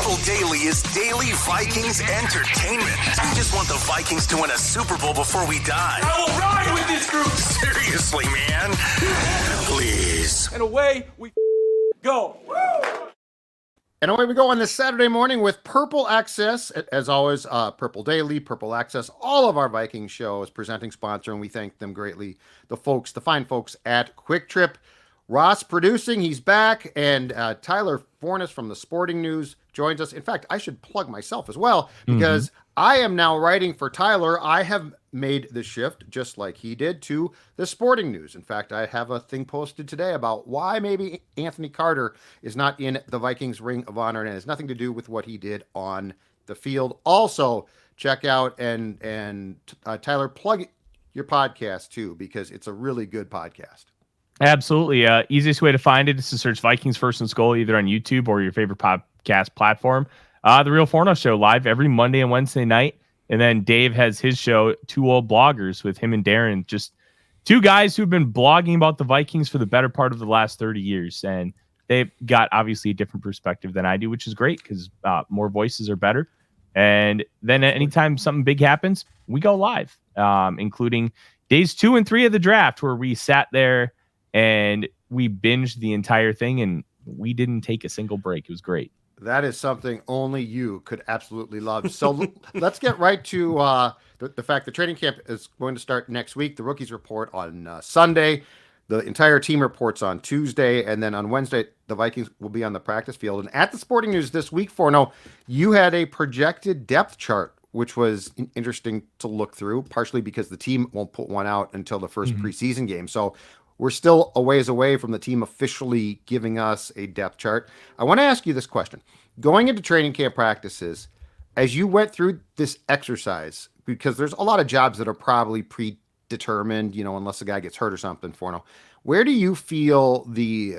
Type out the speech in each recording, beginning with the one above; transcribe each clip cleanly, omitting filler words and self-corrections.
Purple Daily is daily Vikings entertainment. We just want the Vikings to win a Super Bowl before we die. I will ride with this group. Seriously, man. Please. And away we go. And away we go on this Saturday morning with Purple Access. As always, Purple Daily, Purple Access, all of our Vikings shows presenting sponsor, and we thank them greatly. The fine folks at Quick Trip. Ross producing, he's back, and Tyler Forness from the Sporting News joins us. In fact, I should plug myself as well, because I am now writing for Tyler. I have made the shift, just like he did, to the Sporting News. In fact, I have a thing posted today about why maybe Anthony Carter is not in the Vikings Ring of Honor, and it has nothing to do with what he did on the field. Also, check out and Tyler, plug your podcast too, because it's a really good podcast. Absolutely. Easiest way to find it is to search Vikings First and Goal either on YouTube or your favorite podcast platform. The Real Forno Show live every Monday and Wednesday night. And then Dave has his show, Two Old Bloggers, with him and Darren. Just two guys who've been blogging about the Vikings for the better part of the last 30 years. And they've got obviously a different perspective than I do, which is great because more voices are better. And then anytime something big happens, we go live, including days 2 and 3 of the draft, where we sat there and we binged the entire thing, and we didn't take a single break. It was great. That is something only you could absolutely love. So let's get right to the fact that training camp is going to start next week. The rookies report on Sunday. The entire team reports on Tuesday. And then on Wednesday, the Vikings will be on the practice field. And at the Sporting News this week, Forno, you had a projected depth chart, which was interesting to look through, partially because the team won't put one out until the first preseason game. So we're still a ways away from the team officially giving us a depth chart. I want to ask you this question. Going into training camp practices, as you went through this exercise, because there's a lot of jobs that are probably predetermined, unless a guy gets hurt or something, Forno, where do you feel the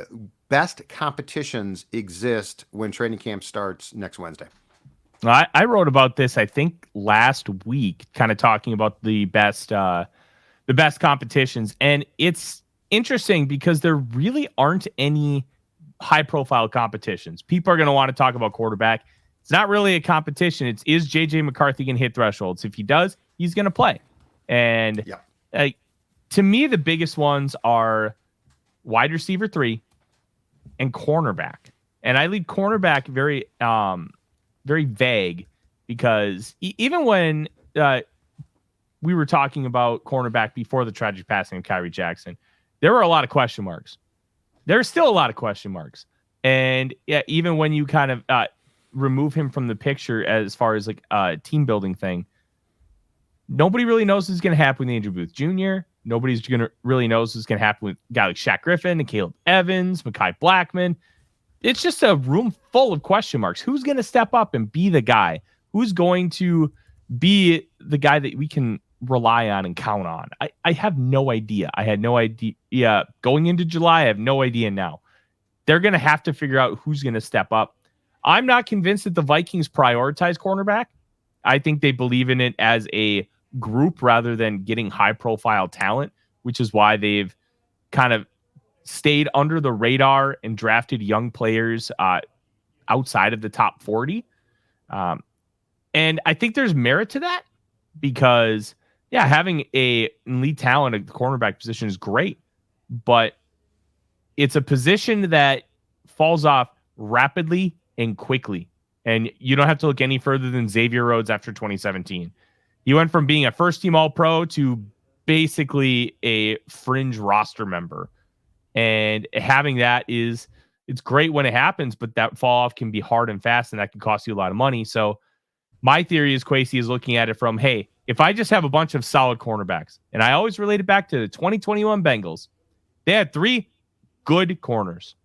best competitions exist when training camp starts next Wednesday? I wrote about this, I think, last week, kind of talking about the best competitions. And it's interesting because there really aren't any high-profile competitions. People are going to want to talk about quarterback. It's not really a competition. Is J.J. McCarthy going to hit thresholds? If he does, he's going to play. And to me, the biggest ones are wide receiver 3 and cornerback. And I leave cornerback very very vague because even when we were talking about cornerback before the tragic passing of Kyrie Jackson, there were a lot of question marks. There's still a lot of question marks. And even when you kind of remove him from the picture as far as like a team building thing, nobody really knows what's going to happen with Andrew Booth Jr. Nobody's going to really knows what's going to happen with a guy like Shaq Griffin and Caleb Evans, Mekhi Blackman. It's just a room full of question marks. Who's going to step up and be the guy? Who's going to be the guy that we can rely on and count on? I have no idea. I had no idea going into July. I have no idea now. They're going to have to figure out who's going to step up. I'm not convinced that the Vikings prioritize cornerback. I think they believe in it as a group rather than getting high-profile talent, which is why they've kind of stayed under the radar and drafted young players outside of the top 40. And I think there's merit to that because, having a elite talent at the cornerback position is great, but it's a position that falls off rapidly and quickly. And you don't have to look any further than Xavier Rhodes after 2017. He went from being a first-team All-Pro to basically a fringe roster member. And having that it's great when it happens, but that fall off can be hard and fast, and that can cost you a lot of money. So my theory is Kwesi is looking at it from, hey, if I just have a bunch of solid cornerbacks, and I always relate it back to the 2021 Bengals, they had 3 good corners.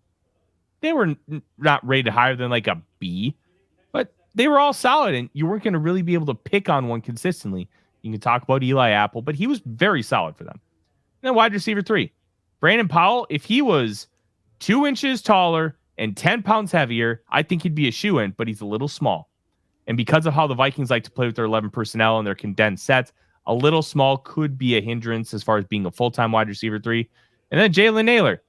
They were not rated higher than like a B, but they were all solid, and you weren't going to really be able to pick on one consistently. You can talk about Eli Apple, but he was very solid for them. And then wide receiver 3. Brandon Powell, if he was 2 inches taller and 10 pounds heavier, I think he'd be a shoo-in, but he's a little small. And because of how the Vikings like to play with their 11 personnel and their condensed sets, a little small could be a hindrance as far as being a full-time wide receiver 3. And then Jalen Naylor.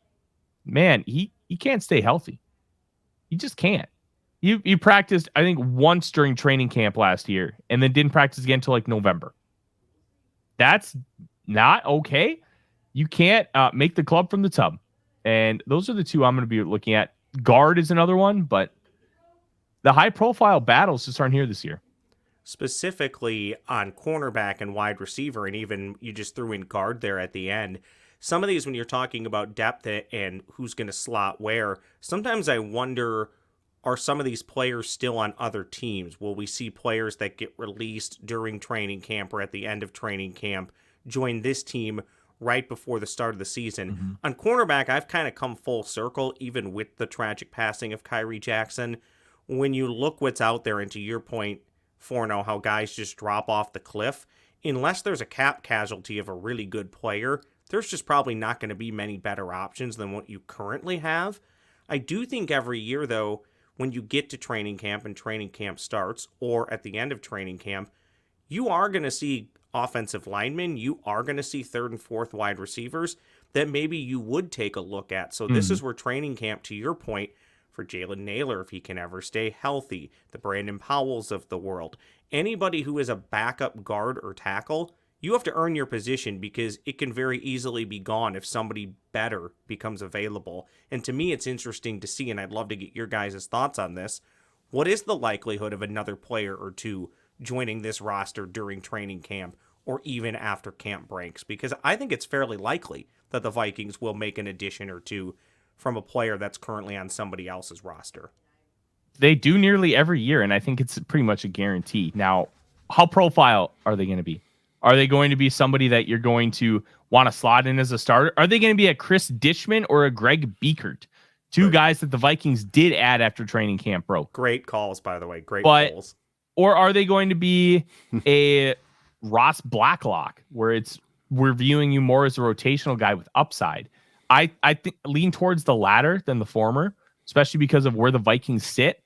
Man, he can't stay healthy. He just can't. You practiced, I think, once during training camp last year, and then didn't practice again until like November. That's not okay. You can't make the club from the tub. And those are the two I'm going to be looking at. Guard is another one, but the high-profile battles just aren't here this year. Specifically on cornerback and wide receiver, and even you just threw in guard there at the end. Some of these, when you're talking about depth and who's going to slot where, sometimes I wonder, are some of these players still on other teams? Will we see players that get released during training camp or at the end of training camp join this team right before the start of the season? Mm-hmm. On cornerback, I've kind of come full circle, even with the tragic passing of Kyrie Jackson. When you look what's out there, and to your point, Forno, how guys just drop off the cliff, unless there's a cap casualty of a really good player, there's just probably not going to be many better options than what you currently have. I do think every year, though, when you get to training camp and training camp starts, or at the end of training camp, you are going to see offensive linemen, you are going to see third and fourth wide receivers that maybe you would take a look at. So this is where training camp, to your point, for Jalen Naylor, if he can ever stay healthy, the Brandon Powells of the world, anybody who is a backup guard or tackle, you have to earn your position because it can very easily be gone if somebody better becomes available. And to me, it's interesting to see, and I'd love to get your guys' thoughts on this. What is the likelihood of another player or two joining this roster during training camp or even after camp breaks? Because I think it's fairly likely that the Vikings will make an addition or two from a player that's currently on somebody else's roster. They do nearly every year, and I think it's pretty much a guarantee. Now, how profile are they going to be? Are they going to be somebody that you're going to want to slot in as a starter? Are they going to be a Chris Dishman or a Greg Biekert? Two guys that the Vikings did add after training camp broke. Great calls, by the way. Great calls. Or are they going to be a Ross Blacklock, where we're viewing you more as a rotational guy with upside? I think lean towards the latter than the former, especially because of where the Vikings sit.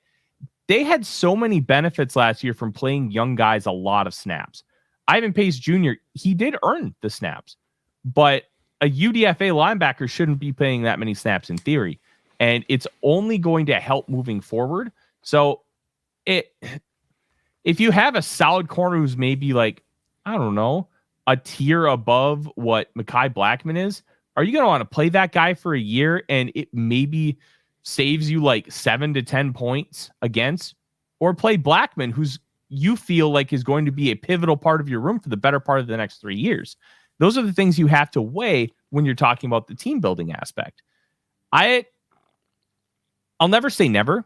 They had so many benefits last year from playing young guys a lot of snaps. Ivan Pace Jr., he did earn the snaps, but a UDFA linebacker shouldn't be playing that many snaps in theory, and it's only going to help moving forward. So if you have a solid corner who's maybe like, I don't know, a tier above what Mekhi Blackman is, are you going to want to play that guy for a year and it maybe saves you like 7 to 10 points against, or play Blackman, who's you feel like is going to be a pivotal part of your room for the better part of the next 3 years? Those are the things you have to weigh when you're talking about the team building aspect. I'll never say never,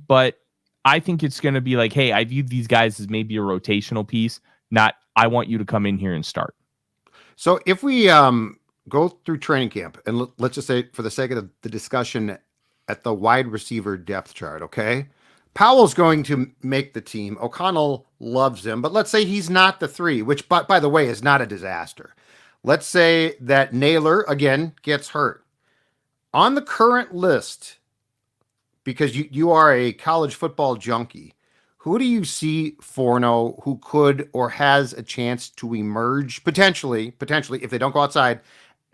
but I think it's going to be like, hey, I view these guys as maybe a rotational piece, not I want you to come in here and start. So if we go through training camp, and let's just say for the sake of the discussion at the wide receiver depth chart, okay? Powell's going to make the team. O'Connell loves him, but let's say he's not the 3, which, by the way, is not a disaster. Let's say that Naylor, again, gets hurt. On the current list, because you are a college football junkie, who do you see, Forno, who could or has a chance to emerge potentially, if they don't go outside,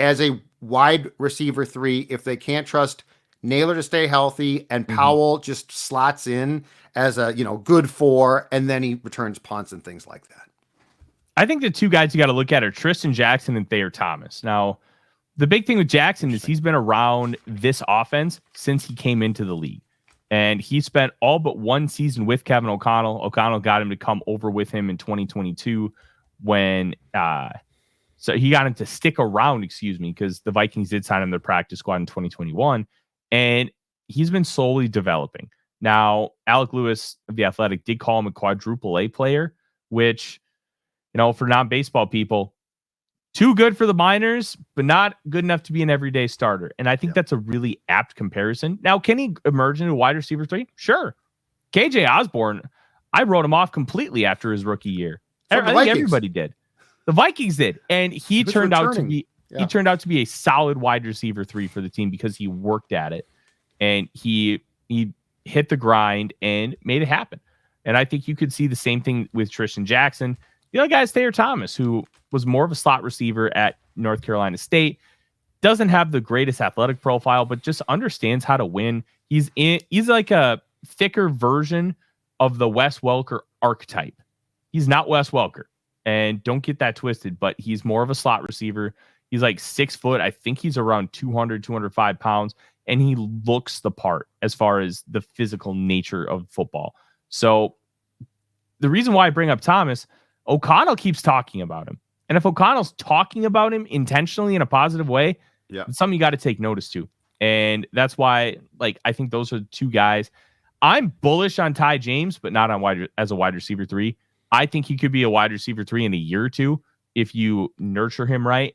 as a wide receiver 3 if they can't trust Naylor to stay healthy and Powell just slots in as a good 4, and then he returns punts and things like that? I think the two guys you got to look at are Tristan Jackson and Thayer Thomas. Now, the big thing with Jackson is he's been around this offense since he came into the league. And he spent all but one season with Kevin O'Connell. O'Connell got him to come over with him in 2022 when so he got him to stick around, because the Vikings did sign him to the practice squad in 2021. And he's been slowly developing. Now, Alec Lewis of The Athletic did call him a quadruple A player, which, for non-baseball people, too good for the minors, but not good enough to be an everyday starter. And I think that's a really apt comparison. Now, can he emerge into a wide receiver 3? Sure. KJ Osborne, I wrote him off completely after his rookie year. I think everybody did. The Vikings did. And he turned out to be a solid wide receiver 3 for the team because he worked at it and he hit the grind and made it happen. And I think you could see the same thing with Tristan Jackson. The other guy is Thayer Thomas, who was more of a slot receiver at North Carolina State. Doesn't have the greatest athletic profile, but just understands how to win. He's like a thicker version of the Wes Welker archetype. He's not Wes Welker, and don't get that twisted, but he's more of a slot receiver. He's like 6 foot. I think he's around 200, 205 pounds, and he looks the part as far as the physical nature of football. So the reason why I bring up Thomas, O'Connell keeps talking about him. And if O'Connell's talking about him intentionally in a positive way, it's something you got to take notice to. And that's why, like, I think those are the two guys. I'm bullish on Ty James, but not on as a wide receiver 3. I think he could be a wide receiver 3 in a year or two if you nurture him right.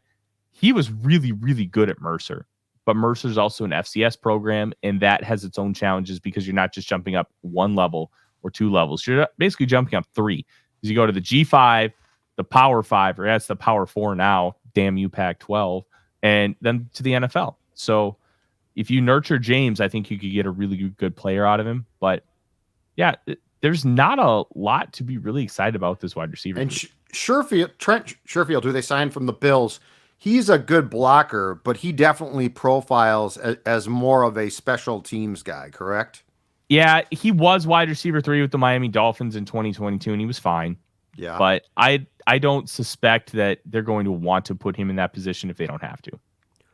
He was really, really good at Mercer, but Mercer's also an FCS program, and that has its own challenges because you're not just jumping up 1 level or 2 levels. You're basically jumping up 3. Because you go to the G5, the Power 5, or that's the Power 4 now, damn you Pac-12, and then to the NFL. So if you nurture James, I think you could get a really good player out of him. But yeah, there's not a lot to be really excited about this wide receiver. And Trent Sherfield, who they signed from the Bills, he's a good blocker, but he definitely profiles as more of a special teams guy, correct? Yeah, he was wide receiver 3 with the Miami Dolphins in 2022, and he was fine. Yeah. But I don't suspect that they're going to want to put him in that position if they don't have to.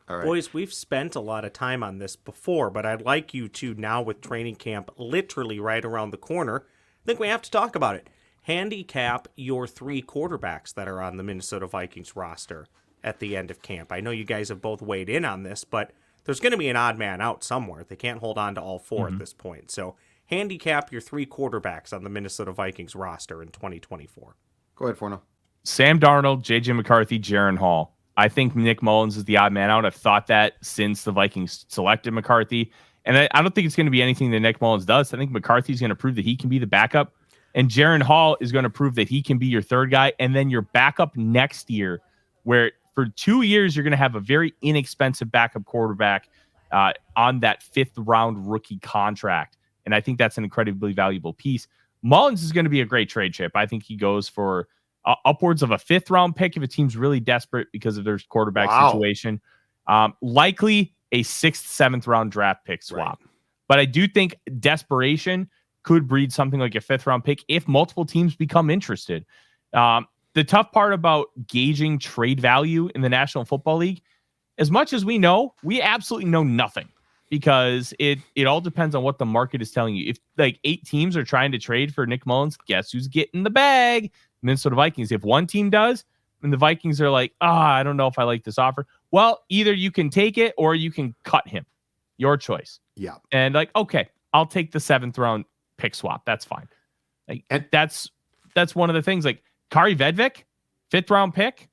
All right. Boys, we've spent a lot of time on this before, but I'd like you to now, with training camp literally right around the corner, I think we have to talk about it. Handicap your 3 quarterbacks that are on the Minnesota Vikings roster at the end of camp. I know you guys have both weighed in on this, but there's going to be an odd man out somewhere. They can't hold on to all 4 at this point. So handicap your 3 quarterbacks on the Minnesota Vikings roster in 2024. Go ahead, Forno. Sam Darnold, J.J. McCarthy, Jaron Hall. I think Nick Mullins is the odd man out. I've thought that since the Vikings selected McCarthy. And I don't think it's going to be anything that Nick Mullins does. I think McCarthy's going to prove that he can be the backup. And Jaron Hall is going to prove that he can be your 3rd guy. And then your backup next year, where for 2 years, you're going to have a very inexpensive backup quarterback on that 5th round rookie contract. And I think that's an incredibly valuable piece. Mullins is going to be a great trade chip. I think he goes for upwards of a 5th round pick if a team's really desperate because of their quarterback situation. Likely a 6th, 7th round draft pick swap. Right. But I do think desperation could breed something like a 5th round pick if multiple teams become interested. The tough part about gauging trade value in the National Football League, as much as we know, we absolutely know nothing because it all depends on what the market is telling you. If like 8 teams are trying to trade for Nick Mullins, guess who's getting the bag? Minnesota Vikings. If one team does, and the Vikings are like, I don't know if I like this offer. Well, either you can take it or you can cut him. Your choice. Yeah. And like, okay, I'll take the 7th round pick swap. That's fine. Like, and that's one of the things. Like Kari Vedvik, 5th round pick.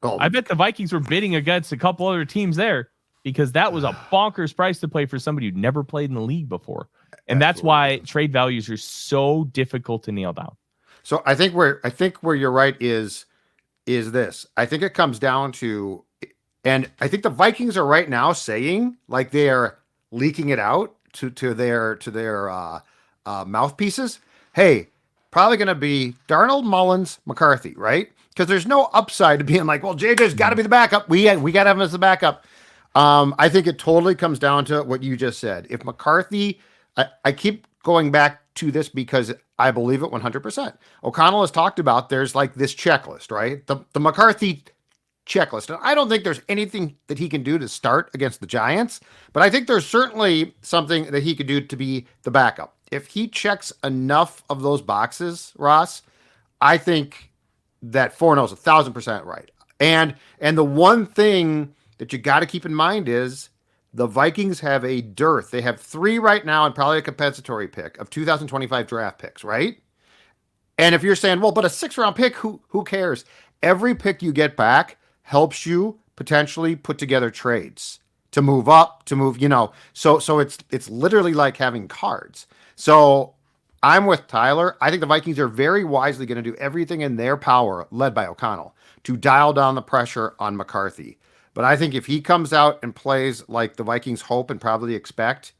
Oh, I bet the Vikings were bidding against a couple other teams there because that was a bonkers price to play for somebody who'd never played in the league before. And that's why trade values are so difficult to nail down. So I think where you're right is this. I think it comes down to, and I think the Vikings are right now saying, like, they are leaking it out to their mouthpieces. Hey, probably going to be Darnold, Mullins, McCarthy, right? Because there's no upside to being like, well, JJ's got to be the backup. We got to have him as the backup. I think it totally comes down to what you just said. If McCarthy, I keep going back to this because I believe it 100%. O'Connell has talked about there's like this checklist, right? The McCarthy checklist. And I don't think there's anything that he can do to start against the Giants, but I think there's certainly something that he could do to be the backup. If he checks enough of those boxes, Ross, I think that Forno's 1,000% right. And the one thing that you got to keep in mind is the Vikings have a dearth. They have 3 right now and probably a compensatory pick of 2025 draft picks, right? And if you're saying, well, but a 6th round pick, who cares? Every pick you get back helps you potentially put together trades to move up, to move, so it's literally like having cards. So I'm with Tyler. I think the Vikings are very wisely going to do everything in their power, led by O'Connell, to dial down the pressure on McCarthy. But I think if he comes out and plays like the Vikings hope and probably expect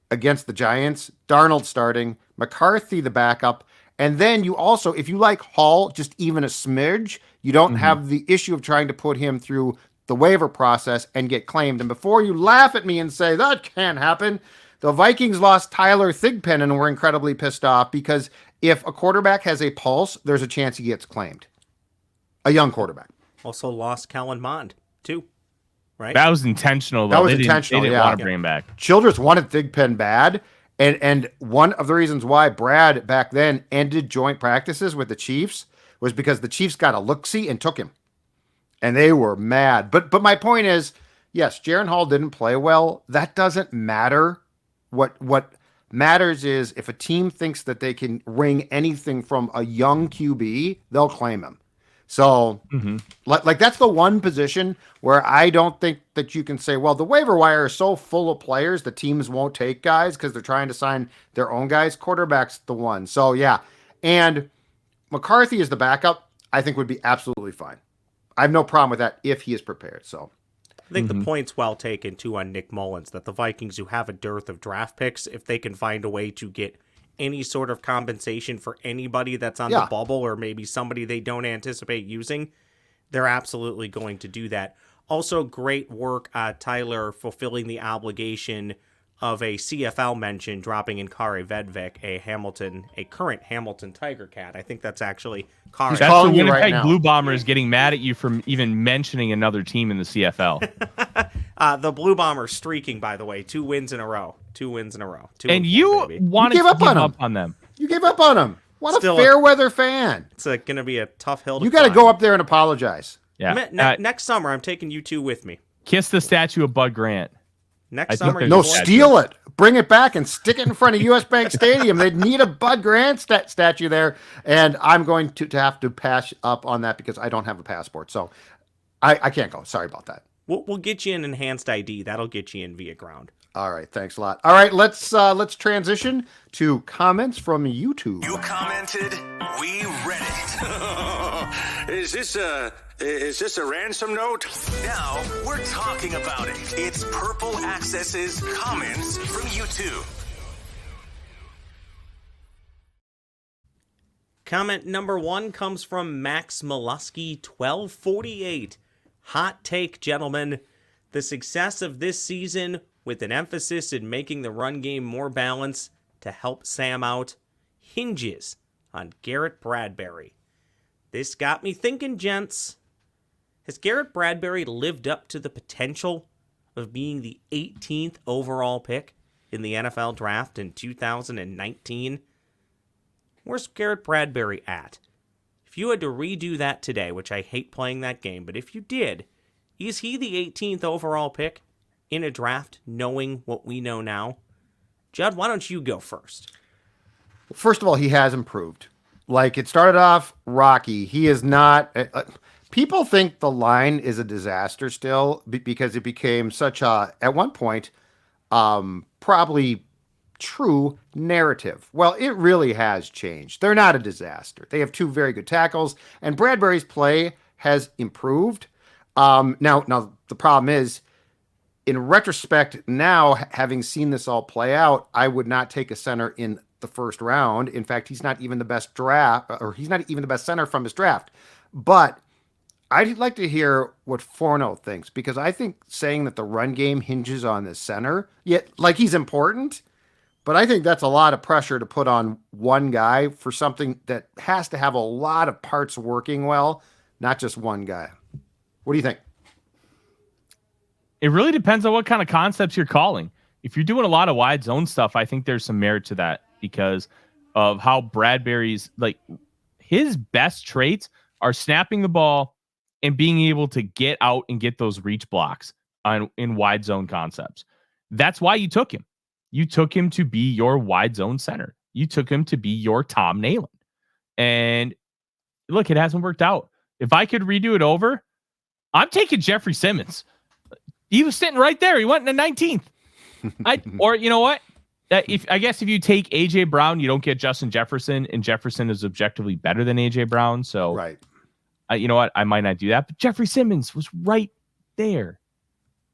against the Giants, Darnold starting, McCarthy the backup, and then you also, if you like Hall just even a smidge, you don't have the issue of trying to put him through the waiver process and get claimed. And before you laugh at me and say, that can't happen, The Vikings lost Tyler Thigpen and were incredibly pissed off because if a quarterback has a pulse, there's a chance he gets claimed. A young quarterback. Also lost Kellen Mond, too. Right? That was intentional, though. That was They intentional, didn't yeah. want to bring him back. Childress wanted Thigpen bad. And one of the reasons why Brad back then ended joint practices with the Chiefs was because the Chiefs got a look-see and took him. And they were mad. But my point is, yes, Jaren Hall didn't play well. That doesn't matter. What matters is if a team thinks that they can wring anything from a young QB, they'll claim him. So, like that's the one position where I don't think that you can say, well, the waiver wire is so full of players, the teams won't take guys because they're trying to sign their own guys. Quarterback's the one. So, yeah. And McCarthy is the backup, I think would be absolutely fine. I have no problem with that if he is prepared. So, I think the point's well taken, too, on Nick Mullins, that the Vikings, who have a dearth of draft picks, if they can find a way to get any sort of compensation for anybody that's on the bubble or maybe somebody they don't anticipate using, they're absolutely going to do that. Also, great work, Tyler, fulfilling the obligation of a CFL mention, dropping in Kari Vedvik, a current Hamilton Tiger Cat. I think that's actually Kari. That's calling the you Winnipeg right now. Blue Bombers getting mad at you for even mentioning another team in the CFL. The Blue Bombers streaking, by the way, 2 wins in a row. 2 wins in a row. And you wanted You to gave give up up on them. you gave up on him. What Still a fair weather fan. It's going to be a tough hill to You got to climb. go up there and apologize. Yeah. Next summer, I'm taking you 2 with me. Kiss the statue of Bud Grant. Next I summer, think you No, there's won't- steal it. Bring it back and stick it in front of U.S. Bank Stadium. They'd need a Bud Grant statue there, and I'm going to have to pass up on that because I don't have a passport. So I can't go. Sorry about that. We'll get you an enhanced ID. That'll get you in via ground. All right, thanks a lot. All right, let's transition to comments from YouTube. You commented, we read it. Is this a ransom note? Now we're talking about it. It's Purple Access's comments from YouTube. Comment number 1 comes from Max Molesky 1248. Hot take, gentlemen. The success of this season, with an emphasis in making the run game more balanced to help Sam out, hinges on Garrett Bradbury. This got me thinking, gents. Has Garrett Bradbury lived up to the potential of being the 18th overall pick in the NFL draft in 2019? Where's Garrett Bradbury at? If you had to redo that today, which I hate playing that game, but if you did, is he the 18th overall pick in a draft, knowing what we know now? Judd, why don't you go first? First of all, he has improved. Like, it started off rocky. He is not. People think the line is a disaster still because it became such a, at one point, probably true narrative. Well, it really has changed. They're not a disaster. They have 2 very good tackles, and Bradbury's play has improved. Now the problem is, in retrospect, now having seen this all play out, I would not take a center in the first round. In fact, he's not even the best he's not even the best center from his draft. But I'd like to hear what Forno thinks, because I think saying that the run game hinges on the center, yet like he's important, but I think that's a lot of pressure to put on one guy for something that has to have a lot of parts working well, not just one guy. What do you think? It really depends on what kind of concepts you're calling. If you're doing a lot of wide zone stuff, I think there's some merit to that because of how Bradbury's, like, his best traits are snapping the ball and being able to get out and get those reach blocks in wide zone concepts. That's why you took him. You took him to be your wide zone center. You took him to be your Tom Nalen. And look, it hasn't worked out. If I could redo it over, I'm taking Jeffrey Simmons. He was sitting right there. He went in the 19th. Or you know what? I guess if you take AJ Brown, you don't get Justin Jefferson, and Jefferson is objectively better than AJ Brown. So, Right. You know what? I might not do that. But Jeffrey Simmons was right there.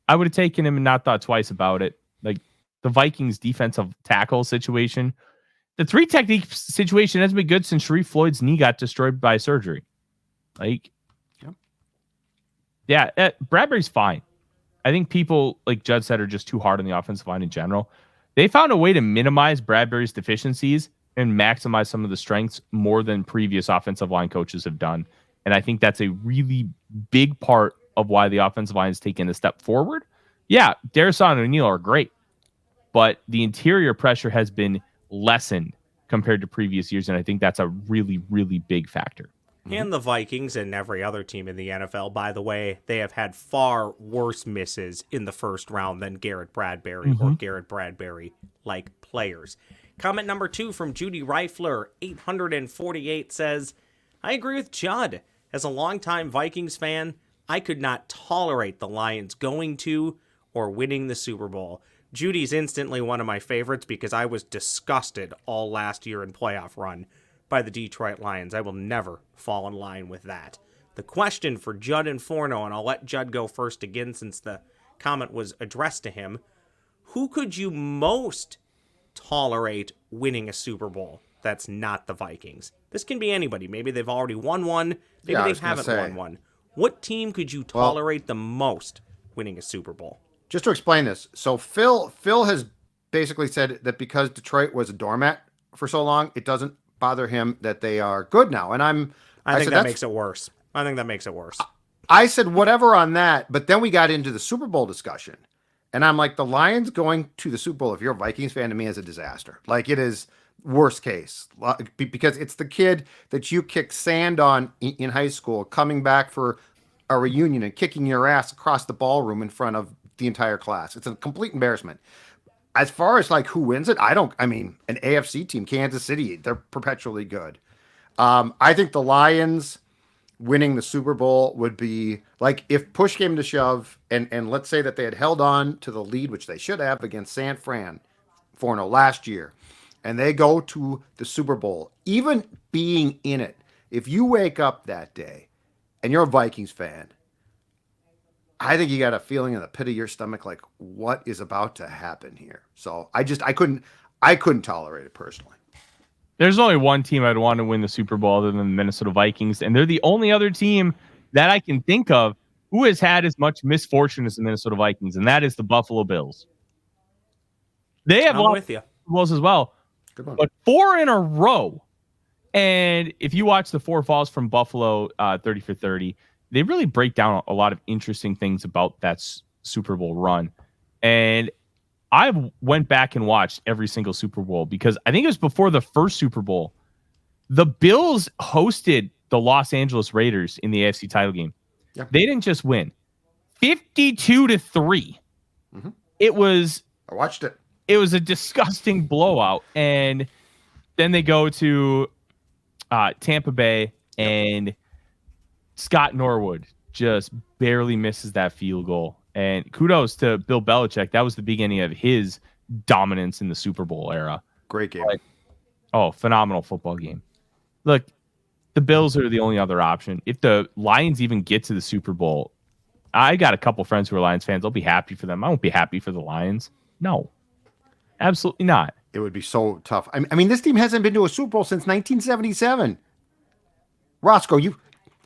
I would have taken him and not thought twice about it. Like the Vikings defensive tackle situation, the 3 technique situation hasn't been good since Sharif Floyd's knee got destroyed by surgery. Like, yeah, Bradbury's fine. I think people, like Judd said, are just too hard on the offensive line in general. they found a way to minimize Bradbury's deficiencies and maximize some of the strengths more than previous offensive line coaches have done. And I think that's a really big part of why the offensive line has taken a step forward. Yeah, Darrisaw and O'Neal are great, but the interior pressure has been lessened compared to previous years, and I think that's a really, really big factor. And the Vikings and every other team in the NFL, by the way, they have had far worse misses in the first round than Garrett Bradbury or Garrett Bradbury-like players. Comment number 2 from Judy Reifler, 848, says, I agree with Judd. As a longtime Vikings fan, I could not tolerate the Lions going to or winning the Super Bowl. Judy's instantly one of my favorites because I was disgusted all last year in playoff run by the Detroit Lions. I will never fall in line with that. The question for Judd and Forno, and I'll let Judd go first again since the comment was addressed to him. Who could you most tolerate winning a Super Bowl that's not the Vikings? This can be anybody. Maybe they've already won one. Maybe they haven't won one. What team could you tolerate the most winning a Super Bowl? Just to explain this. So Phil has basically said that because Detroit was a doormat for so long, it doesn't bother him that they are good now. And I think that makes it worse. I said whatever on that, but then we got into the Super Bowl discussion. And I'm like, the Lions going to the Super Bowl, if you're a Vikings fan, to me is a disaster. Like, it is worst case because it's the kid that you kicked sand on in high school coming back for a reunion and kicking your ass across the ballroom in front of the entire class. It's a complete embarrassment. As far as like who wins it, an AFC team, Kansas City, they're perpetually good. I think the Lions winning the Super Bowl would be like if push came to shove and let's say that they had held on to the lead, which they should have against San Fran Forno last year, and they go to the Super Bowl, even being in it. If you wake up that day and you're a Vikings fan, I think you got a feeling in the pit of your stomach, like what is about to happen here. So I couldn't tolerate it personally. There's only one team I'd want to win the Super Bowl other than the Minnesota Vikings, and they're the only other team that I can think of who has had as much misfortune as the Minnesota Vikings, and that is the Buffalo Bills. They have lost Super Bowls as well, but 4 in a row. And if you watch the 4 falls from Buffalo 30 for 30, they really break down a lot of interesting things about that Super Bowl run. And I went back and watched every single Super Bowl because I think it was before the first Super Bowl. The Bills hosted the Los Angeles Raiders in the AFC title game. Yeah. They didn't just win 52-3. Mm-hmm. I watched it. It was a disgusting blowout. And then they go to Tampa Bay and Scott Norwood just barely misses that field goal. And kudos to Bill Belichick. That was the beginning of his dominance in the Super Bowl era. Great game. Phenomenal football game. Look, the Bills are the only other option. If the Lions even get to the Super Bowl, I got a couple friends who are Lions fans. I'll be happy for them. I won't be happy for the Lions. No, absolutely not. It would be so tough. I mean, this team hasn't been to a Super Bowl since 1977. Roscoe, you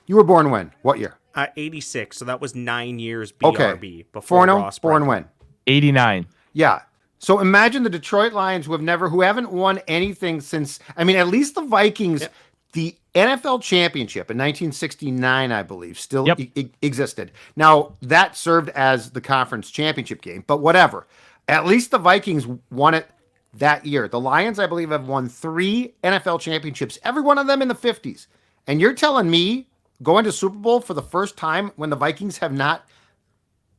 were born when? What year? 86. So that was 9 years BRB. Okay. Before Ross born when? 89. Yeah. So imagine the Detroit Lions who haven't won anything since, at least the Vikings, the NFL championship in 1969, I believe, still existed. Now, that served as the conference championship game, but whatever. At least the Vikings won it that year. The Lions, I believe, have won 3 NFL championships, every one of them in the 50s. And you're telling me going to Super Bowl for the first time when the Vikings have not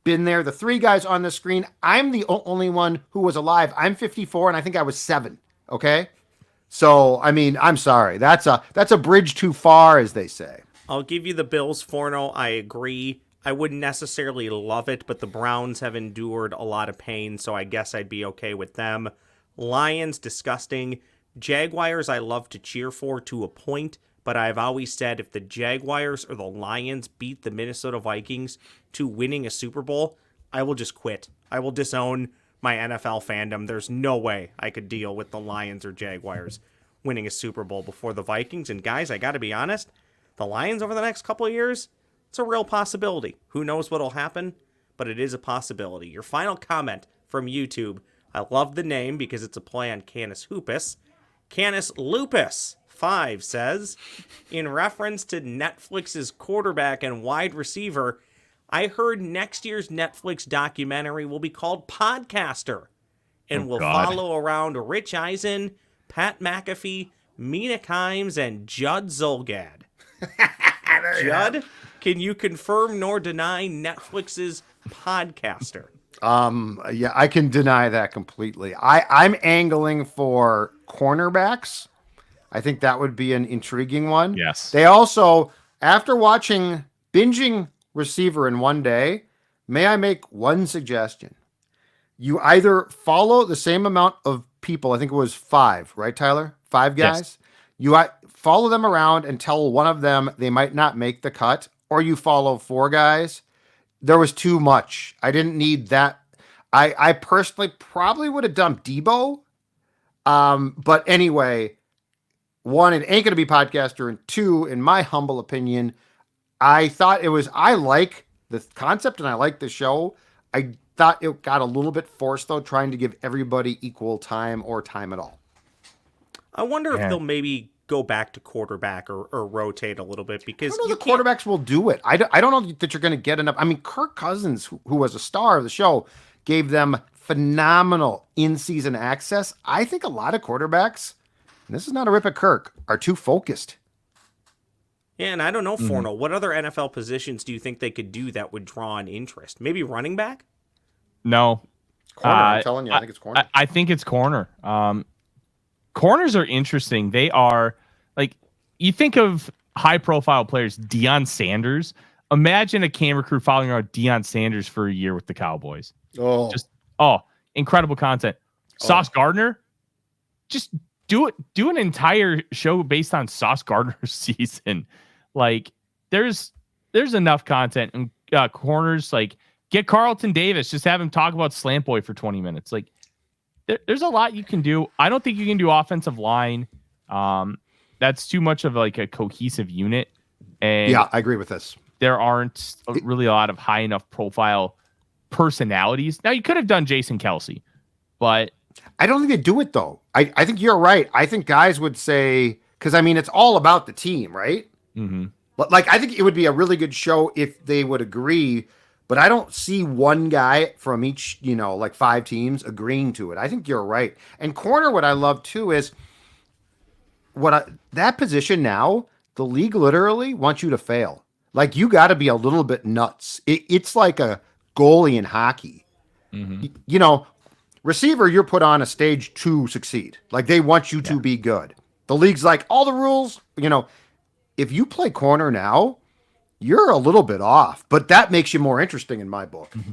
been there? The 3 guys on the screen, I'm the only one who was alive. I'm 54, and I think I was 7, okay? So, I'm sorry. That's a bridge too far, as they say. I'll give you the Bills, Forno. I agree. I wouldn't necessarily love it, but the Browns have endured a lot of pain, so I guess I'd be okay with them. Lions, disgusting. Jaguars, I love to cheer for to a point, but I've always said if the Jaguars or the Lions beat the Minnesota Vikings to winning a Super Bowl, I will just quit. I will disown my NFL fandom. There's no way I could deal with the Lions or Jaguars winning a Super Bowl before the Vikings. And guys, I got to be honest, the Lions over the next couple of years, it's a real possibility. Who knows what'll happen, but it is a possibility. Your final comment from YouTube I love the name because it's a play on Canis Hoopus. Canis Lupus 5 says, in reference to Netflix's quarterback and wide receiver, I heard next year's Netflix documentary will be called Podcaster and will follow around Rich Eisen, Pat McAfee, Mina Kimes, and Judd Zulgad. Judd, can you confirm nor deny Netflix's Podcaster? Yeah, I can deny that completely. I'm angling for cornerbacks. I think that would be an intriguing one. Yes. They also, after binging receiver in one day, may I make one suggestion? You either follow the same amount of people, I think it was 5, right, Tyler? 5 guys? Yes. You follow them around and tell one of them they might not make the cut, or you follow 4 guys. There was too much. I didn't need that. I personally probably would have dumped Debo. But anyway, 1, it ain't going to be Podcaster, and 2, in my humble opinion, I like the concept and I like the show. I thought it got a little bit forced, though, trying to give everybody equal time or time at all. I wonder if they'll maybe go back to quarterback or rotate a little bit, because I don't know the quarterbacks will do it. I don't know that you're going to get enough. I mean, Kirk Cousins, who was a star of the show, gave them phenomenal in-season access. I think a lot of quarterbacks, and this is not a rip at Kirk, are too focused. Yeah, and I don't know, Forno, what other NFL positions do you think they could do that would draw an interest? Maybe running back? No. Corner, I'm telling you, I think it's corner. I think it's corner. Corners are interesting. They are, like, you think of high-profile players, Deion Sanders. Imagine a camera crew following around Deion Sanders for a year with the Cowboys. Incredible content. Sauce Gardner, just do an entire show based on Sauce Gardner's season. Like, there's enough content and corners. Like, get Carlton Davis, just have him talk about Slant Boy for 20 minutes. Like, there's a lot you can do. I don't think you can do offensive line. That's too much of like a cohesive unit. And yeah, I agree with this. There aren't really a lot of high enough profile personalities. Now, you could have done Jason Kelsey, but I don't think they do it, though. I think you're right. I think guys would say, because I mean, it's all about the team, right? Mm-hmm. But like, I think it would be a really good show if they would agree, but I don't see one guy from each, like 5 teams agreeing to it. I think you're right. And corner, what I love too is that position now, the league literally wants you to fail. Like, you got to be a little bit nuts. It's like a goalie in hockey. Mm-hmm. Receiver, you're put on a stage to succeed. Like, they want you to be good. The league's like, all the rules, if you play corner now, you're a little bit off, but that makes you more interesting in my book. Mm-hmm.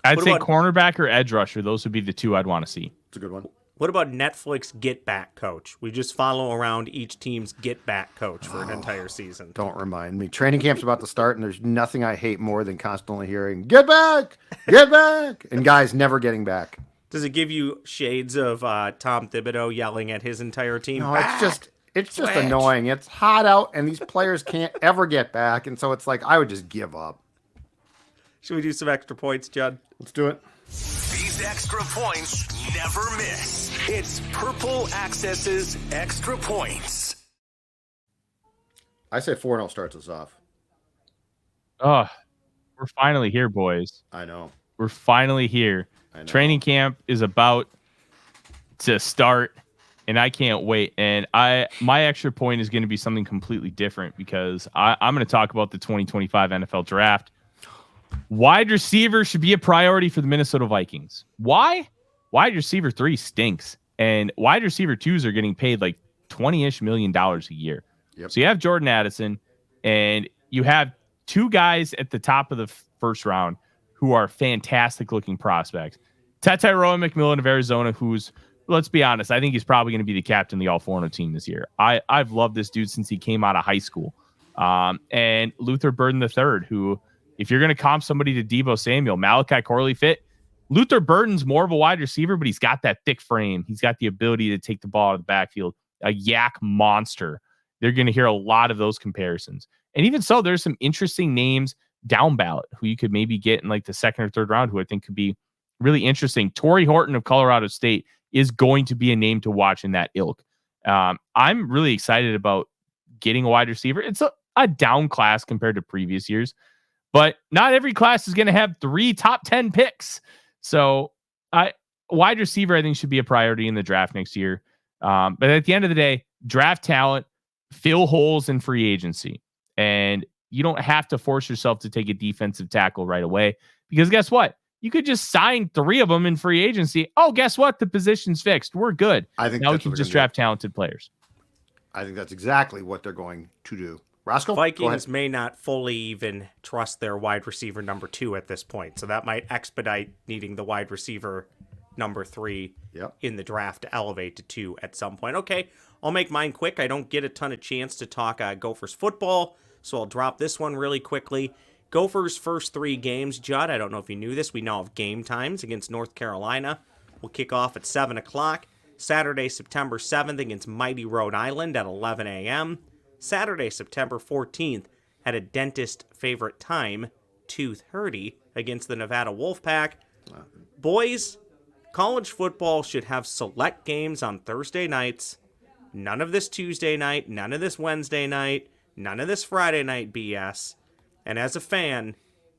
I'd say cornerback or edge rusher. Those would be the 2 I'd want to see. It's a good one. What about Netflix Get Back Coach? We just follow around each team's Get Back Coach for an entire season. Don't remind me. Training camp's about to start, and there's nothing I hate more than constantly hearing, get back, and guys never getting back. Does it give you shades of Tom Thibodeau yelling at his entire team? No, it's just annoying. It's hot out, and these players can't ever get back, and so it's like, I would just give up. Should we do some extra points, Judd? Let's do it. These extra points never miss. It's Purple Access's Extra Points. I say 4-0 starts us off. Oh, we're finally here, boys. I know. We're finally here. Training camp is about to start, and I can't wait. And my extra point is going to be something completely different, because I'm going to talk about the 2025 NFL Draft. Wide receiver should be a priority for the Minnesota Vikings. Why? Wide receiver 3 stinks, and wide receiver 2s are getting paid like $20-ish million a year. Yep. So you have Jordan Addison, and you have 2 guys at the top of the first round who are fantastic looking prospects. Tyrone McMillan of Arizona, who's, let's be honest, I think he's probably going to be the captain of the All-4 team this year. I've loved this dude since he came out of high school. And Luther Burden III, who, if you're going to comp somebody to Deebo Samuel, Malachi Corley fit. Luther Burden's more of a wide receiver, but he's got that thick frame. He's got the ability to take the ball out of the backfield. A yak monster. They're going to hear a lot of those comparisons. And even so, there's some interesting names down ballot who you could maybe get in like the 2nd or 3rd round, who I think could be really interesting. Torrey Horton of Colorado State is going to be a name to watch in that ilk. I'm really excited about getting a wide receiver. It's a down class compared to previous years, but not every class is going to have 3 top 10 picks. So wide receiver, I think, should be a priority in the draft next year. But at the end of the day, draft talent, fill holes in free agency. And you don't have to force yourself to take a defensive tackle right away, because guess what? You could just sign 3 of them in free agency. Oh, guess what? The position's fixed. We're good. I think now we can just draft talented players. I think that's exactly what they're going to do. Roscoe? Vikings may not fully even trust their wide receiver number 2 at this point, so that might expedite needing the wide receiver number 3 in the draft to elevate to 2 at some point. Okay, I'll make mine quick. I don't get a ton of chance to talk Gophers football, so I'll drop this one really quickly. Gophers' first 3 games, Judd, I don't know if you knew this, we now have game times against North Carolina. We'll kick off at 7 o'clock. Saturday, September 7th against mighty Rhode Island at 11 a.m. Saturday, September 14th at a dentist favorite time, 2:30 against the Nevada Wolfpack. Boys, college football should have select games on Thursday nights. None of this Tuesday night, none of this Wednesday night, none of this Friday night BS. And as a fan,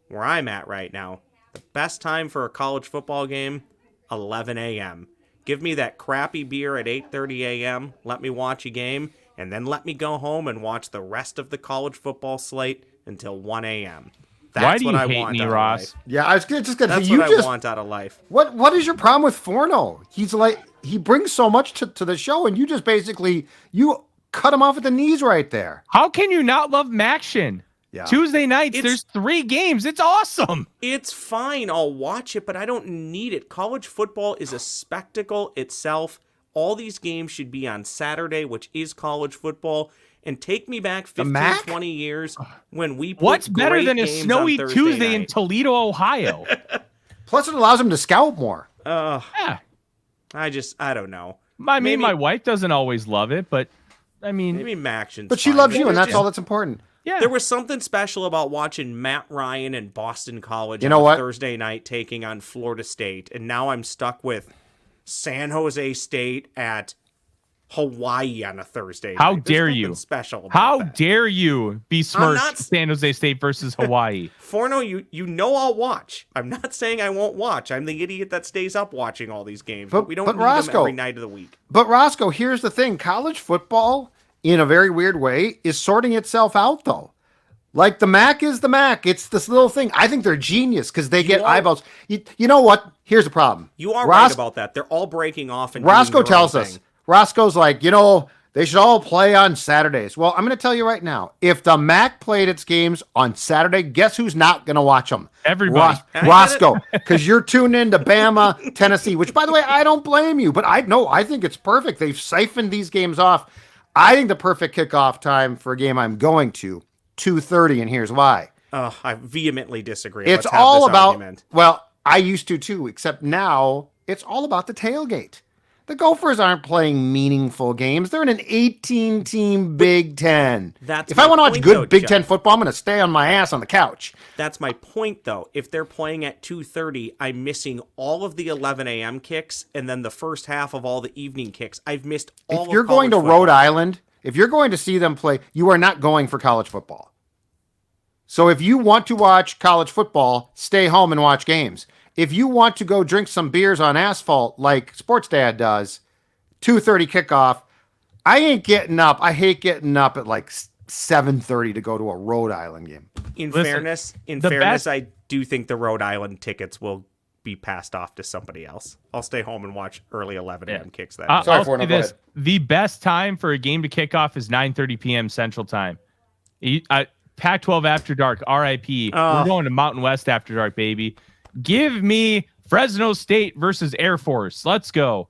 where I'm at right now, the best time for a college football game, 11 a.m. Give me that crappy beer at 8:30 a.m., let me watch a game, and then let me go home and watch the rest of the college football slate until 1 a.m. Why do you hate me, Ross? Yeah, I was just going to say, you what I want out of life. What is your problem with Forno? He's like, he brings so much to the show, and you just basically, you cut him off at the knees right there. How can you not love Maction? Yeah. Tuesday nights, there's 3 games. It's awesome. It's fine. I'll watch it, but I don't need it. College football is a spectacle itself. All these games should be on Saturday, which is college football. And take me back 15, 20 years when we put What's better than a snowy Tuesday in Toledo, Ohio? Plus, it allows him to scout more. Yeah. I don't know. I mean, my wife doesn't always love it, but I mean, maybe Maction's but she fine. loves you, and that's all that's important. Yeah. There was something special about watching Matt Ryan and Boston College on what? Thursday night taking on Florida State, and now I'm stuck with San Jose State at Hawaii on a Thursday night. How dare you? Special. How dare you besmirch San Jose State versus Hawaii? Forno, you know I'll watch. I'm not saying I won't watch. I'm the idiot that stays up watching all these games. But we don't need them every night of the week. But Roscoe, here's the thing. College football, in a very weird way, is sorting itself out, though. Like, the MAC is the MAC. It's this little thing. I think they're genius because they get eyeballs. You know what? Here's the problem. You are right about that. They're all breaking off. And Roscoe tells us. Roscoe's like, they should all play on Saturdays. Well, I'm going to tell you right now. If the MAC played its games on Saturday, guess who's not going to watch them? Everybody. Roscoe, because you're tuned in to Bama, Tennessee, which, by the way, I don't blame you. But I think it's perfect. They've siphoned these games off. I think the perfect kickoff time for a game I'm going to, 2:30, and here's why. I vehemently disagree. It's all about, well, I used to too, except now it's all about the tailgate. The Gophers aren't playing meaningful games. They're in an 18-team Big Ten. If I want to watch good Big Ten football, I'm going to stay on my ass on the couch. That's my point, though. If they're playing at 2:30, I'm missing all of the 11 a.m. kicks and then the first half of all the evening kicks. I've missed all of college football. If you're going to Rhode Island, if you're going to see them play, you are not going for college football. So if you want to watch college football, stay home and watch games. If you want to go drink some beers on asphalt like Sports Dad does, 2:30 kickoff, I ain't getting up. I hate getting up at like 7:30 to go to a Rhode Island game. In fairness, I do think the Rhode Island tickets will be passed off to somebody else. I'll stay home and watch early 11 a.m. kicks that. I'll say this. The best time for a game to kick off is 9:30 p.m. Central Time. Pac-12 After Dark, RIP. We're going to Mountain West After Dark, baby. Give me Fresno State versus Air Force. Let's go.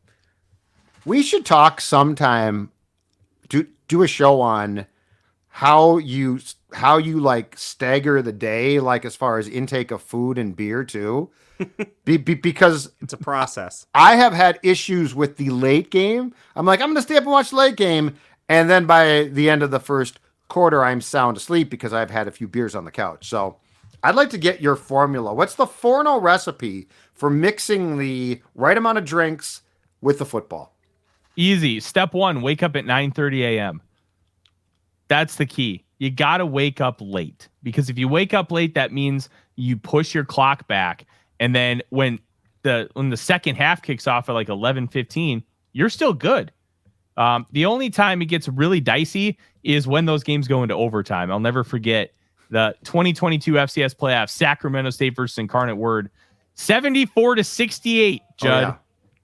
We should talk sometime. Do a show on how you like stagger the day, like as far as intake of food and beer too. Because it's a process. I have had issues with the late game. I'm like, I'm going to stay up and watch the late game, and then by the end of the first quarter, I'm sound asleep because I've had a few beers on the couch. So I'd like to get your formula. What's the Forno recipe for mixing the right amount of drinks with the football? Easy. Step 1, wake up at 9:30 a.m. That's the key. You got to wake up late, because if you wake up late, that means you push your clock back. And then when the second half kicks off at like 11:15, you're still good. The only time it gets really dicey is when those games go into overtime. I'll never forget the 2022 FCS playoffs, Sacramento State versus Incarnate Word, 74-68, Judd. Oh, yeah.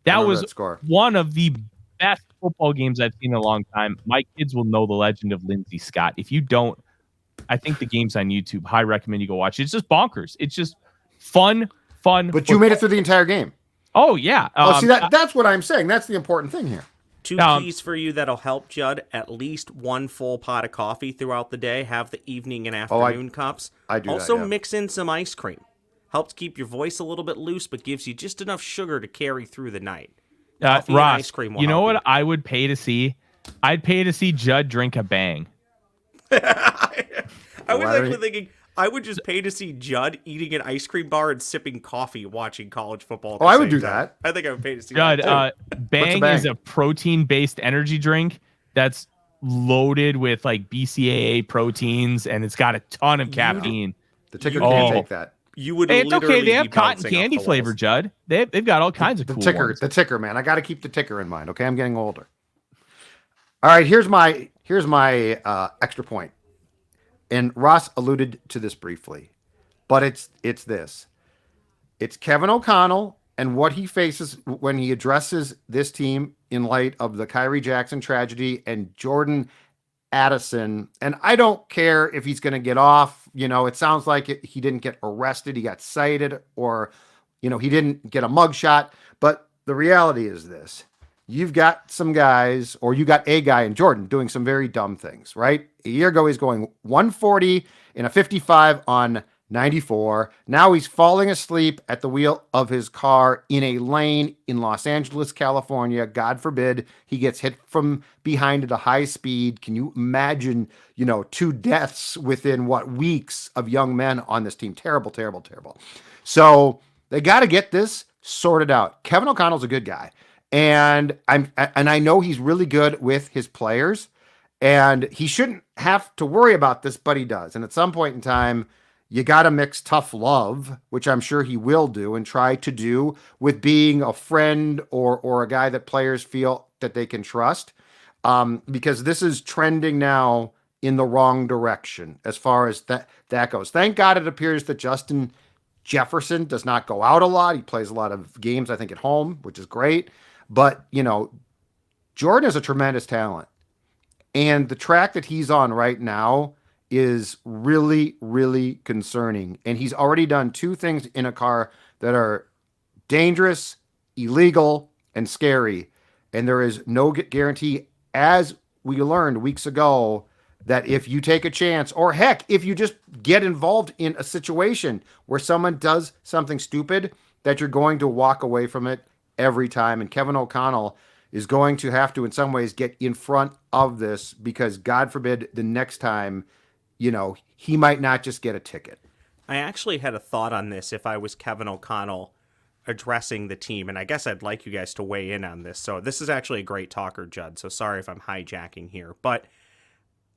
That was that score. One of the best football games I've seen in a long time. My kids will know the legend of Lindsey Scott. If you don't, I think the game's on YouTube. I recommend you go watch it. It's just bonkers. It's just fun. But football. You made it through the entire game. Oh, yeah. See, that's what I'm saying. That's the important thing here. Two keys for you that'll help, Judd. At least one full pot of coffee throughout the day. Have the evening and afternoon cups. I do also, that, yeah. mix in some ice cream. Helps keep your voice a little bit loose, but gives you just enough sugar to carry through the night. Ross, ice cream will you know help what I would pay to see? I'd pay to see Judd drink a Bang. I was actually thinking I would just pay to see Judd eating an ice cream bar and sipping coffee watching college football. I would do that. I think I would pay to see Judd, that too. Bang is a protein-based energy drink that's loaded with like BCAA proteins, and it's got a ton of caffeine. The ticker can't take that. You would. Hey, it's literally okay. They have be cotton bouncing candy off the flavor, walls. Judd. They've got all kinds of cool ones. The ticker, man. I got to keep the ticker in mind. Okay, I'm getting older. All right, here's my extra point, and Ross alluded to this briefly, but it's this. It's Kevin O'Connell and what he faces when he addresses this team in light of the Kyrie Jackson tragedy and Jordan Addison. And I don't care if he's going to get off. It sounds like he didn't get arrested. He got cited, or, he didn't get a mugshot. But the reality is this. You've got some guys, or you got a guy in Jordan doing some very dumb things, right? A year ago, he's going 140 in a 55 on 94. Now he's falling asleep at the wheel of his car in a lane in Los Angeles, California. God forbid he gets hit from behind at a high speed. Can you imagine, 2 deaths within weeks of young men on this team? Terrible, terrible, terrible. So they got to get this sorted out. Kevin O'Connell's a good guy. And I know he's really good with his players, and he shouldn't have to worry about this, but he does. And at some point in time, you got to mix tough love, which I'm sure he will do, and try to do, with being a friend or a guy that players feel that they can trust, because this is trending now in the wrong direction as far as that goes. Thank God it appears that Justin Jefferson does not go out a lot. He plays a lot of games, I think, at home, which is great. But, Jordan is a tremendous talent. And the track that he's on right now is really, really concerning. And he's already done 2 things in a car that are dangerous, illegal, and scary. And there is no guarantee, as we learned weeks ago, that if you take a chance, or heck, if you just get involved in a situation where someone does something stupid, that you're going to walk away from it every time. And Kevin O'Connell is going to have to, in some ways, get in front of this, because God forbid the next time, he might not just get a ticket. I actually had a thought on this if I was Kevin O'Connell addressing the team, and I guess I'd like you guys to weigh in on this. So this is actually a great talker, Judd, so sorry if I'm hijacking here. But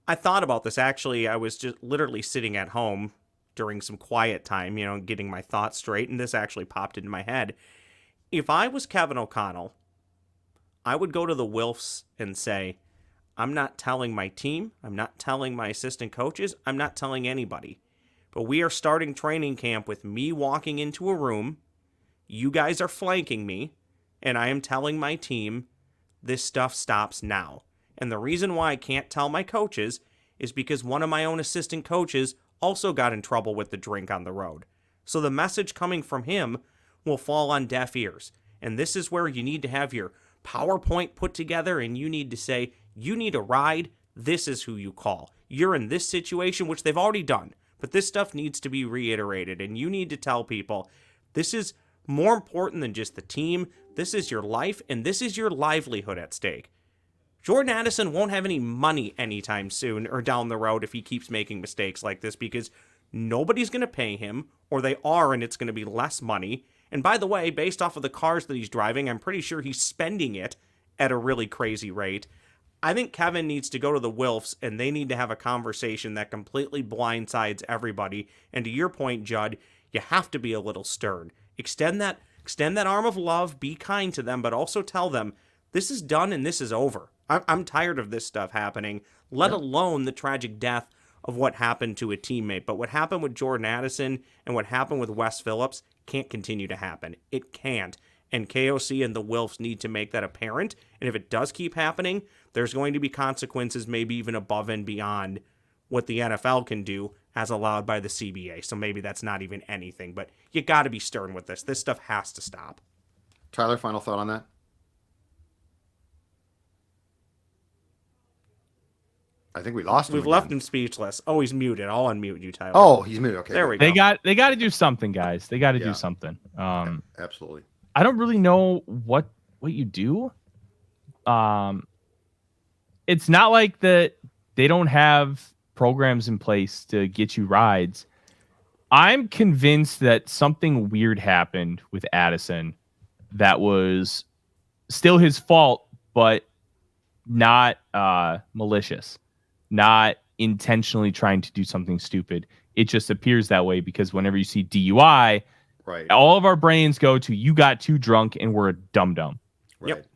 I thought about this. Actually, I was just literally sitting at home during some quiet time, getting my thoughts straight, and this actually popped into my head. If I was Kevin O'Connell, I would go to the Wilfs and say, I'm not telling my team, I'm not telling my assistant coaches, I'm not telling anybody. But we are starting training camp with me walking into a room, you guys are flanking me, and I am telling my team, this stuff stops now. And the reason why I can't tell my coaches is because one of my own assistant coaches also got in trouble with the drink on the road. So the message coming from him will fall on deaf ears. And this is where you need to have your PowerPoint put together, and you need to say, you need a ride, this is who you call. You're in this situation, which they've already done, but this stuff needs to be reiterated, and you need to tell people, this is more important than just the team, this is your life, and this is your livelihood at stake. Jordan Addison won't have any money anytime soon or down the road if he keeps making mistakes like this, because nobody's going to pay him, or they are, and it's going to be less money, And by the way, based off of the cars that he's driving, I'm pretty sure he's spending it at a really crazy rate. I think Kevin needs to go to the Wilfs, and they need to have a conversation that completely blindsides everybody. And to your point, Judd, you have to be a little stern. Extend that arm of love, be kind to them, but also tell them, this is done and this is over. I'm tired of this stuff happening, let alone the tragic death of what happened to a teammate. But what happened with Jordan Addison and what happened with Wes Phillips can't continue to happen. It can't. And KOC and the Wilfs need to make that apparent. And if it does keep happening, there's going to be consequences, maybe even above and beyond what the NFL can do as allowed by the CBA. So maybe that's not even anything. But you got to be stern with this. This stuff has to stop. Tyler, final thought on that? I think we lost him. We've left him speechless. Oh, he's muted. I'll unmute you, Tyler. Oh, he's muted. Okay. There we go. They got to do something, guys. They got to do something. Absolutely. I don't really know what you do. It's not like that they don't have programs in place to get you rides. I'm convinced that something weird happened with Addison that was still his fault, but not malicious, not intentionally trying to do something stupid. It just appears that way because whenever you see DUI, right, all of our brains go to you got too drunk and we're a dum-dum. right. Yep.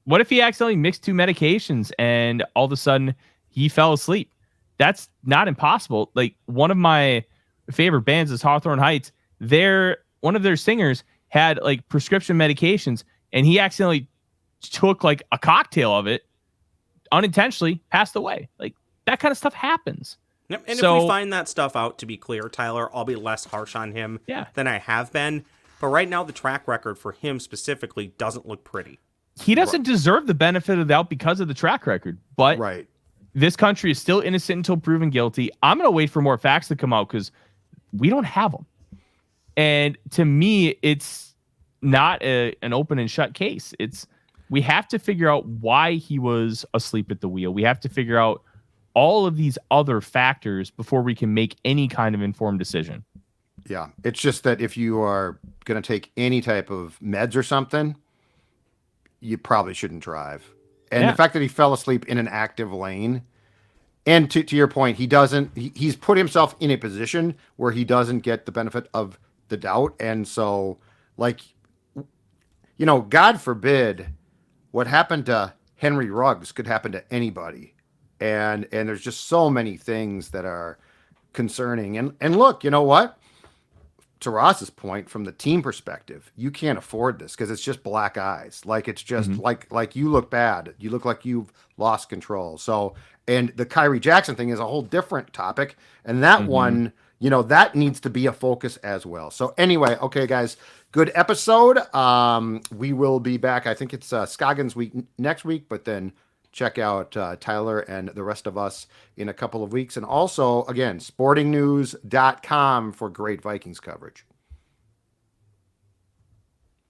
What if he accidentally mixed two medications and all of a sudden he fell asleep? That's not impossible. Like, one of my favorite bands is Hawthorne Heights. One of their singers had like prescription medications and he accidentally took like a cocktail of it, unintentionally passed away. Like, that kind of stuff happens. Yep. And if we find that stuff out, to be clear, Tyler, I'll be less harsh on him than I have been. But right now, the track record for him specifically doesn't look pretty. He doesn't deserve the benefit of the doubt because of the track record. But this country is still innocent until proven guilty. I'm going to wait for more facts to come out because we don't have them. And to me, it's not an open and shut case. We have to figure out why he was asleep at the wheel. We have to figure out all of these other factors before we can make any kind of informed decision. Yeah. It's just that if you are going to take any type of meds or something, you probably shouldn't drive. And the fact that he fell asleep in an active lane, and to your point, he's put himself in a position where he doesn't get the benefit of the doubt. And so, like, God forbid what happened to Henry Ruggs could happen to anybody. And there's just so many things that are concerning. And look, you know what? To Ross's point, from the team perspective, you can't afford this because it's just black eyes. Like, it's just like you look bad. You look like you've lost control. So, and the Kyrie Jackson thing is a whole different topic. And that one, that needs to be a focus as well. So anyway, okay, guys, good episode. We will be back. I think it's Scoggins week next week, but then check out Tyler and the rest of us in a couple of weeks. And also, again, sportingnews.com for great Vikings coverage.